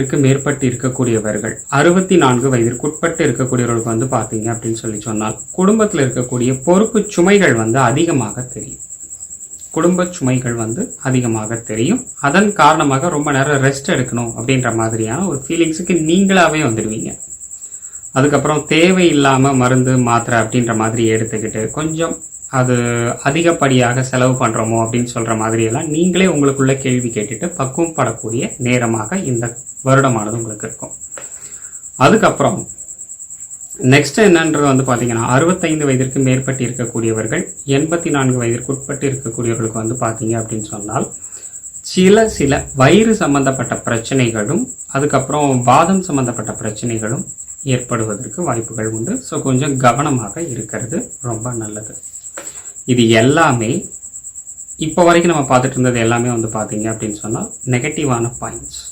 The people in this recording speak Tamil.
மேற்பட்டு இருக்கக்கூடியவர்கள் 64 வயதிற்குட்பட்டு இருக்கக்கூடியவர்களுக்கு வந்து பார்த்தீங்க அப்படின்னு சொல்லி சொன்னால் குடும்பத்தில் இருக்கக்கூடிய பொறுப்பு சுமைகள் வந்து அதிகமாக தெரியும். குடும்ப சுமைகள் வந்து அதிகமாக தெரியும். அதன் காரணமாக ரொம்ப நேரம் ரெஸ்ட் எடுக்கணும் அப்படின்ற மாதிரியான ஒரு ஃபீலிங்ஸுக்கு நீங்களாவே வந்துடுவீங்க. அதுக்கப்புறம் தேவையில்லாமல் மருந்து மாத்திரை அப்படின்ற மாதிரி எடுத்துக்கிட்டு கொஞ்சம் அது அதிகப்படியாக செலவு பண்ணுறோமோ அப்படின்னு சொல்கிற மாதிரியெல்லாம் நீங்களே உங்களுக்குள்ள கேள்வி கேட்டுட்டு பக்குவம் படக்கூடிய நேரமாக இந்த வருடமானது உங்களுக்கு இருக்கும். அதுக்கப்புறம் நெக்ஸ்ட் என்னன்றது வந்து பார்த்தீங்கன்னா 65 வயதிற்கு மேற்பட்டு இருக்கக்கூடியவர்கள் 84 வயதிற்கு உட்பட்டு இருக்கக்கூடியவர்களுக்கு வந்து பார்த்தீங்க அப்படின்னு சொன்னால் சில வயிறு சம்பந்தப்பட்ட பிரச்சனைகளும் அதுக்கப்புறம் வாதம் சம்பந்தப்பட்ட பிரச்சனைகளும் ஏற்படுவதற்கு வாய்ப்புகள் உண்டு. ஸோ கொஞ்சம் கவனமாக இருக்கிறது ரொம்ப நல்லது. இது எல்லாமே இப்போ வரைக்கும் நம்ம பார்த்துட்டு இருந்தது எல்லாமே வந்து பார்த்தீங்க அப்படின்னு சொன்னால் நெகட்டிவான பாயிண்ட்ஸ்.